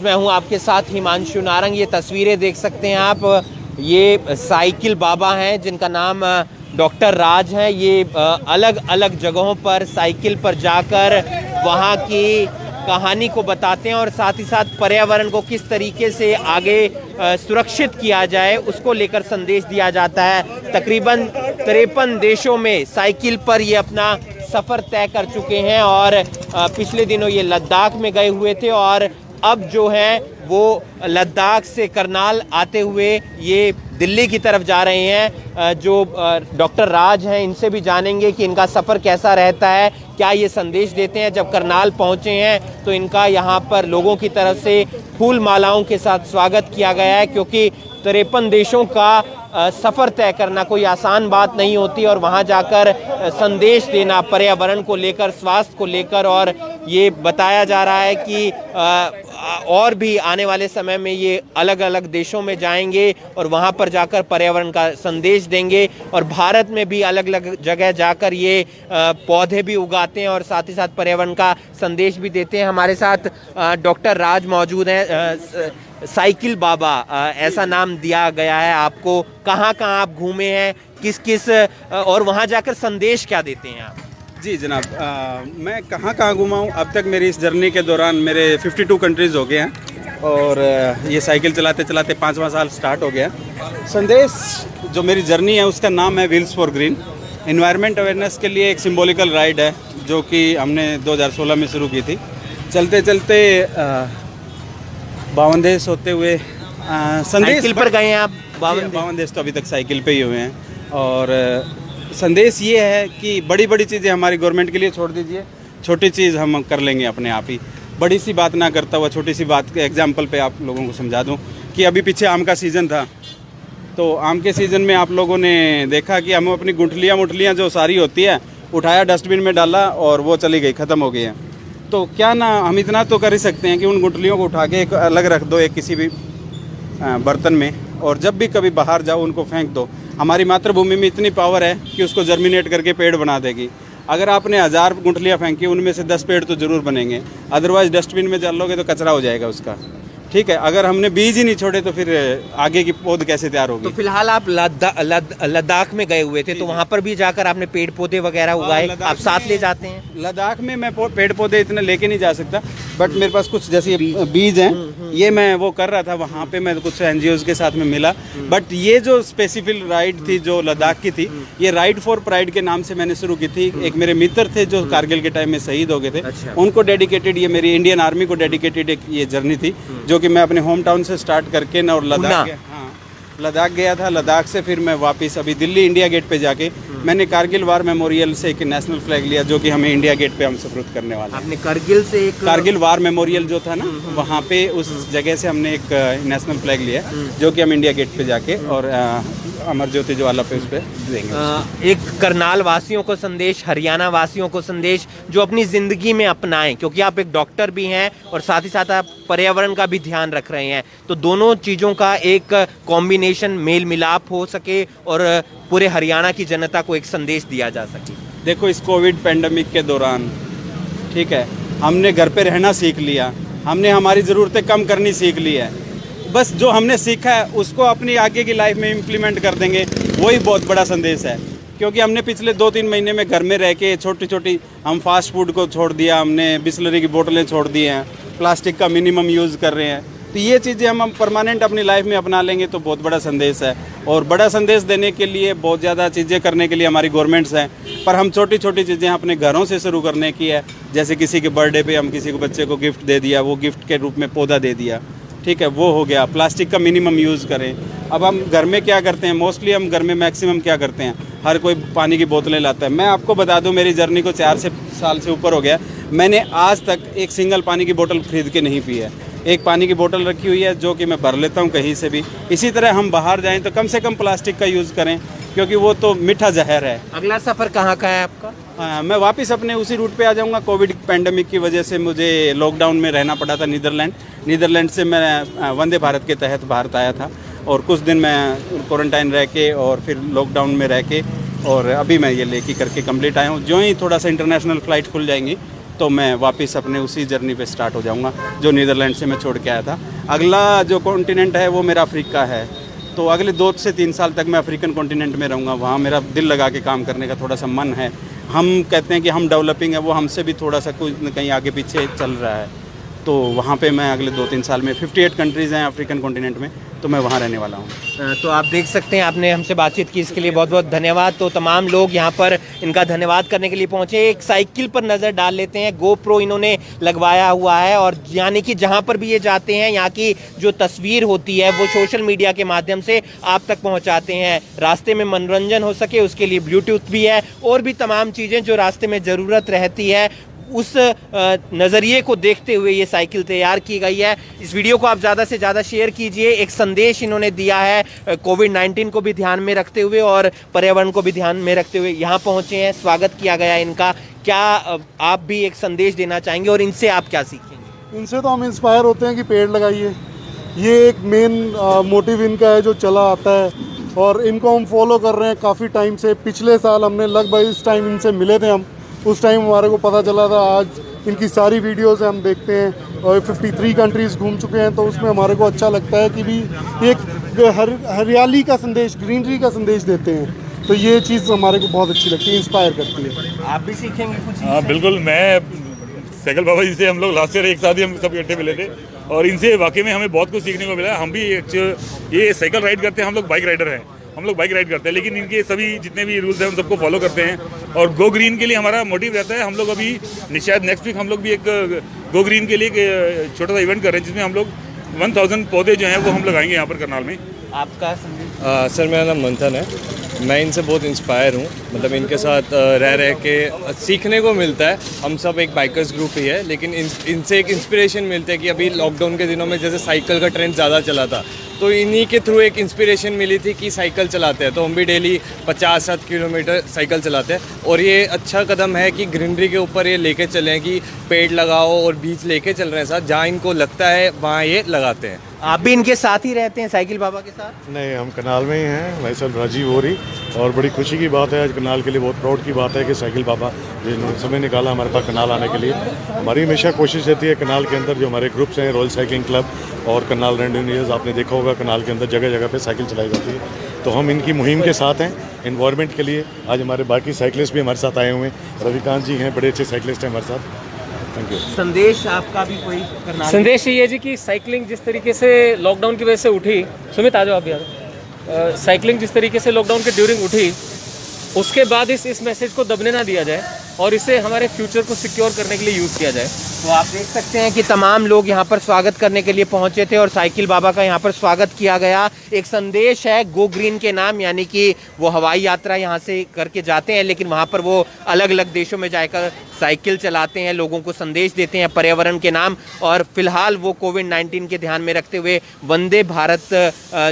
मैं हूं आपके साथ हिमांशु नारंग। ये तस्वीरें देख सकते हैं आप, ये साइकिल बाबा हैं जिनका नाम डॉक्टर राज है। ये अलग अलग जगहों पर साइकिल पर जाकर वहाँ की कहानी को बताते हैं और साथ ही साथ पर्यावरण को किस तरीके से आगे सुरक्षित किया जाए उसको लेकर संदेश दिया जाता है। तकरीबन 53 देशों में साइकिल पर ये अपना सफ़र तय कर चुके हैं और पिछले दिनों ये लद्दाख में गए हुए थे और अब जो है वो लद्दाख से करनाल आते हुए ये दिल्ली की तरफ जा रहे हैं। जो डॉक्टर राज हैं इनसे भी जानेंगे कि इनका सफ़र कैसा रहता है, क्या ये संदेश देते हैं। जब करनाल पहुंचे हैं तो इनका यहाँ पर लोगों की तरफ से फूल मालाओं के साथ स्वागत किया गया है, क्योंकि 53 देशों का सफ़र तय करना कोई आसान बात नहीं होती और वहाँ जाकर संदेश देना पर्यावरण को लेकर, स्वास्थ्य को लेकर। और ये बताया जा रहा है कि और भी आने वाले समय में ये अलग अलग देशों में जाएंगे और वहाँ पर जाकर पर्यावरण का संदेश देंगे और भारत में भी अलग अलग जगह जाकर ये पौधे भी उगाते हैं और साथ ही साथ पर्यावरण का संदेश भी देते हैं। हमारे साथ डॉक्टर राज मौजूद हैं। साइकिल बाबा ऐसा नाम दिया गया है आपको। कहाँ कहाँ आप घूमे हैं, किस किस और वहाँ जाकर संदेश क्या देते हैं आप? जी जनाब, मैं कहाँ कहाँ घूमा हूँ अब तक मेरी इस जर्नी के दौरान मेरे 52 कंट्रीज़ हो गए हैं और ये साइकिल चलाते चलाते 5वां साल स्टार्ट हो गया। संदेश जो मेरी जर्नी है उसका नाम है wheels for green. Environment awareness के लिए एक सिंबॉलिकल राइड है जो कि हमने 2016 में शुरू की थी। चलते चलते 52 देश होते हुए संदेश साइकिल पर गए हैं आप? 52 देश तो अभी तक साइकिल पे ही हुए हैं। और संदेश ये है कि बड़ी बड़ी चीज़ें हमारी गवर्नमेंट के लिए छोड़ दीजिए, छोटी चीज़ हम कर लेंगे अपने आप ही। बड़ी सी बात ना करता हुआ छोटी सी बात के एग्जांपल पे आप लोगों को समझा दूं कि अभी पीछे आम का सीज़न था, तो आम के सीज़न में आप लोगों ने देखा कि हम अपनी गुठलियाँ जो सारी होती है उठाया, डस्टबिन में डाला और वो चली गई, ख़त्म हो गई है। तो क्या ना हम इतना तो कर ही सकते हैं कि उन गुठलियों को उठा के एक अलग रख दो एक किसी भी बर्तन में, और जब भी कभी बाहर जाओ उनको फेंक दो। हमारी मातृभूमि में इतनी पावर है कि उसको जर्मिनेट करके पेड़ बना देगी। अगर आपने 1000 गुठलियाँ फेंकी उनमें से 10 पेड़ तो ज़रूर बनेंगे, अदरवाइज़ डस्टबिन में डालोगे तो कचरा हो जाएगा उसका। ठीक है, अगर हमने बीज ही नहीं छोड़े तो फिर आगे की पौध कैसे तैयार होगी। तो फिलहाल आप लद्दाख में गए हुए थे, तो वहाँ पर भी जाकर आपने पेड़ पौधे वगैरह उगाए, आप साथ ले जाते हैं? लद्दाख में मैं पेड़ पौधे इतने लेके नहीं जा सकता, बट मेरे पास कुछ जैसे बीज हैं, ये मैं वो कर रहा था। वहाँ पे मैं कुछ NGOs के साथ में मिला, बट ये जो स्पेसिफिक राइड थी जो लद्दाख की थी, ये राइड फॉर प्राइड के नाम से मैंने शुरू की थी। एक मेरे मित्र थे जो कारगिल के टाइम में शहीद हो गए थे, उनको डेडिकेटेड, ये मेरी इंडियन आर्मी को डेडिकेटेड एक ये जर्नी थी जो कि मैं अपने होम टाउन से स्टार्ट करके ना और लद्दाख गया था। लद्दाख से फिर मैं वापस अभी दिल्ली इंडिया गेट पे जाके मैंने कारगिल वार मेमोरियल से एक नेशनल फ्लैग लिया जो कि हमें इंडिया गेट पे हम सफरुत करने वाले हैं। आपने करगिल से एक कारगिल वार मेमोरियल जो था ना, वहाँ पे उस जगह से हमने एक नेशनल फ्लैग लिया जो कि हम इंडिया गेट पे जाके और अमर ज्योति ज्वाला पे उस पर देंगे। एक करनाल वासियों को संदेश, हरियाणा वासियों को संदेश जो अपनी ज़िंदगी में अपनाएं, क्योंकि आप एक डॉक्टर भी हैं और साथ ही साथ आप पर्यावरण का भी ध्यान रख रहे हैं, तो दोनों चीज़ों का एक कॉम्बिनेशन, मेल मिलाप हो सके और पूरे हरियाणा की जनता को एक संदेश दिया जा सके। देखो, इस कोविड पेंडेमिक के दौरान, ठीक है, हमने घर पे रहना सीख लिया, हमने हमारी ज़रूरतें कम करनी सीख ली है। बस जो हमने सीखा है उसको अपनी आगे की लाइफ में इम्प्लीमेंट कर देंगे, वही बहुत बड़ा संदेश है। क्योंकि हमने पिछले 2-3 महीने में घर में रह के छोटी छोटी हम फास्ट फूड को छोड़ दिया, हमने बिस्लरी की बोतलें छोड़ दी हैं, प्लास्टिक का मिनिमम यूज़ कर रहे हैं। तो ये चीज़ें हम परमानेंट अपनी लाइफ में अपना लेंगे तो बहुत बड़ा संदेश है। और बड़ा संदेश देने के लिए बहुत ज़्यादा चीज़ें करने के लिए हमारी गवर्नमेंट्स हैं, पर हम छोटी छोटी चीज़ें अपने घरों से शुरू करने की है। जैसे किसी के बर्थडे पे हम किसी को बच्चे को गिफ्ट दे दिया, वो गिफ्ट के रूप में पौधा दे दिया, ठीक है, वो हो गया। प्लास्टिक का मिनिमम यूज़ करें। अब हम घर में क्या करते हैं, मोस्टली हम घर में मैक्सिमम क्या करते हैं, हर कोई पानी की बोतलें लाता है। मैं आपको बता दूं, मेरी जर्नी को 4 साल से ऊपर हो गया, मैंने आज तक एक सिंगल पानी की बोतल खरीद के नहीं पी है। एक पानी की बोतल रखी हुई है जो कि मैं भर लेता हूँ कहीं से भी। इसी तरह हम बाहर जाएं तो कम से कम प्लास्टिक का यूज़ करें, क्योंकि वो तो मीठा जहर है। अगला सफ़र कहाँ का है आपका? मैं वापस अपने उसी रूट पे आ जाऊंगा। कोविड पेंडेमिक की वजह से मुझे लॉकडाउन में रहना पड़ा था नीदरलैंड से मैं वंदे भारत के तहत भारत आया था और कुछ दिन मैं क्वारंटाइन रह के और फिर लॉकडाउन में रह के और अभी मैं ये लेके करके कंप्लीट आया हूँ। जो ही थोड़ा सा इंटरनेशनल फ़्लाइट खुल जाएंगी तो मैं वापस अपने उसी जर्नी पे स्टार्ट हो जाऊंगा जो नीदरलैंड से मैं छोड़ के आया था। अगला जो कॉन्टिनेंट है वो मेरा अफ्रीका है, तो अगले 2 से 3 साल तक मैं अफ्रीकन कॉन्टिनेंट में रहूँगा। वहाँ मेरा दिल लगा के काम करने का थोड़ा सा मन है। हम कहते हैं कि हम डेवलपिंग है, वो हमसे भी थोड़ा सा कुछ न कहीं आगे पीछे चल रहा है, तो वहाँ पे मैं अगले 2-3 साल में 58 कंट्रीज़ हैं अफ्रीकन कॉन्टिनेंट में, तो मैं वहाँ रहने वाला हूँ। तो आप देख सकते हैं, आपने हमसे बातचीत की, इसके लिए बहुत बहुत धन्यवाद। तो तमाम लोग यहाँ पर इनका धन्यवाद करने के लिए पहुँचे। एक साइकिल पर नज़र डाल लेते हैं, गोप्रो इन्होंने लगवाया हुआ है, और यानी कि जहाँ पर भी ये जाते हैं यहाँ की जो तस्वीर होती है वो सोशल मीडिया के माध्यम से आप तक पहुँचाते हैं। रास्ते में मनोरंजन हो सके उसके लिए ब्लूटूथ भी है, और भी तमाम चीज़ें जो रास्ते में ज़रूरत रहती है उस नज़रिए को देखते हुए ये साइकिल तैयार की गई है। इस वीडियो को आप ज़्यादा से ज़्यादा शेयर कीजिए। एक संदेश इन्होंने दिया है कोविड-19 को भी ध्यान में रखते हुए और पर्यावरण को भी ध्यान में रखते हुए यहाँ पहुँचे हैं, स्वागत किया गया इनका। क्या आप भी एक संदेश देना चाहेंगे और इनसे आप क्या सीखेंगे? इनसे तो हम इंस्पायर होते हैं कि पेड़ लगाइए, ये एक मेन मोटिव इनका है जो चला आता है, और इनको हम फॉलो कर रहे हैं काफ़ी टाइम से। पिछले साल हमने लगभग इस टाइम इनसे मिले थे हम, उस टाइम हमारे को पता चला था। आज इनकी सारी वीडियोस हम देखते हैं और 53 कंट्रीज़ घूम चुके हैं, तो उसमें हमारे को अच्छा लगता है कि भी एक हरियाली का संदेश, ग्रीनरी का संदेश देते हैं, तो ये चीज़ हमारे को बहुत अच्छी लगती है, इंस्पायर करती है। आप भी सीखेंगे कुछ? हाँ बिल्कुल, मैं साइकिल बाबा जी से हम लोग लास्ट ईयर एक साथ ही हम सब इकट्ठे मिले थे, और इनसे वाकई में हमें बहुत कुछ सीखने को मिला। हम भी ये साइकिल राइड करते हैं, हम लोग बाइक राइडर हैं, हम लोग बाइक राइड करते हैं, लेकिन इनके सभी जितने भी रूल्स हैं उन सबको फॉलो करते हैं। और गो ग्रीन के लिए हमारा मोटिव रहता है। हम लोग अभी शायद नेक्स्ट वीक हम लोग भी एक गो ग्रीन के लिए एक छोटा सा इवेंट कर रहे हैं, जिसमें हम लोग 1000 पौधे जो हैं वो हम लगाएंगे यहाँ पर करनाल में। आपका संदेश? सर मेरा नाम मंथन है। मैं इनसे बहुत इंस्पायर हूँ, मतलब इनके साथ रह के सीखने को मिलता है। हम सब एक बाइकर्स ग्रुप ही है, लेकिन इनसे एक इंस्पिरेशन मिलता है कि अभी लॉकडाउन के दिनों में जैसे साइकिल का ट्रेंड ज़्यादा चला था, तो इन्हीं के थ्रू एक इंस्पिरेशन मिली थी कि साइकिल चलाते हैं, तो हम भी डेली 50-60 किलोमीटर साइकिल चलाते हैं। और ये अच्छा कदम है कि ग्रीनरी के ऊपर ये लेके चले हैं कि पेड़ लगाओ, और बीज लेके चल रहे हैं साथ, जहाँ इनको लगता है वहाँ ये लगाते हैं। आप भी इनके साथ ही रहते हैं, साइकिल बाबा के साथ? नहीं, हम करनाल में ही हैं। मैं सर राजीव हो रही, और बड़ी खुशी की बात है, आज करनाल के लिए बहुत प्राउड की बात है कि साइकिल बाबा जिन्होंने समय निकाला हमारे पास करनाल आने के लिए। हमारी हमेशा कोशिश रहती है करनाल के अंदर जो हमारे ग्रुप्स हैं, रॉयल साइकिलिंग क्लब और करनाल रन यूनियर्स, आपने देखा होगा करनाल के अंदर जगह जगह पे साइकिल चलाई जाती है, तो हम इनकी मुहिम के साथ हैं एनवायरनमेंट के लिए। आज हमारे बाकी साइकिलिस्ट भी हमारे साथ आए हुए हैं, रविकांत जी हैं, बड़े अच्छे साइकिलिस्ट हैं हमारे साथ। Thank you. संदेश आपका भी कोई करना? संदेश ये है जी कि साइकिलिंग जिस तरीके से लॉकडाउन की वजह से उठी, सुमित आ जाओ आप यार, साइकिलिंग जिस तरीके से लॉकडाउन के ड्यूरिंग उठी, उसके बाद इस मैसेज को दबने ना दिया जाए और इसे हमारे फ्यूचर को सिक्योर करने के लिए यूज़ किया जाए। तो आप देख सकते हैं कि तमाम लोग यहाँ पर स्वागत करने के लिए पहुँचे थे और साइकिल बाबा का यहाँ पर स्वागत किया गया। एक संदेश है गो ग्रीन के नाम, यानी कि वो हवाई यात्रा यहाँ से करके जाते हैं, लेकिन वहाँ पर वो अलग अलग देशों में जाकर साइकिल चलाते हैं, लोगों को संदेश देते हैं पर्यावरण के नाम। और फिलहाल वो कोविड-19 के ध्यान में रखते हुए वंदे भारत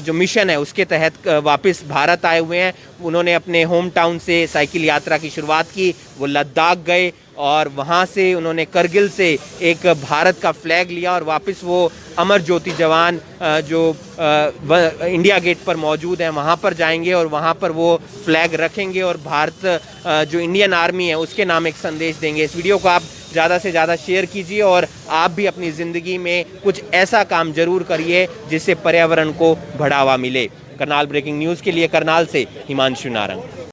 जो मिशन है उसके तहत वापस भारत आए हुए हैं। उन्होंने अपने होम टाउन से साइकिल यात्रा की शुरुआत की, वो लद्दाख गए और वहाँ से उन्होंने करगिल से एक भारत का फ्लैग लिया और वापस वो अमर ज्योति जवान जो इंडिया गेट पर मौजूद हैं वहाँ पर जाएंगे और वहाँ पर वो फ्लैग रखेंगे और भारत जो इंडियन आर्मी है उसके नाम एक संदेश देंगे। इस वीडियो को आप ज़्यादा से ज़्यादा शेयर कीजिए और आप भी अपनी ज़िंदगी में कुछ ऐसा काम ज़रूर करिए जिससे पर्यावरण को बढ़ावा मिले। करनाल ब्रेकिंग न्यूज़ के लिए करनाल से हिमांशु नारंग।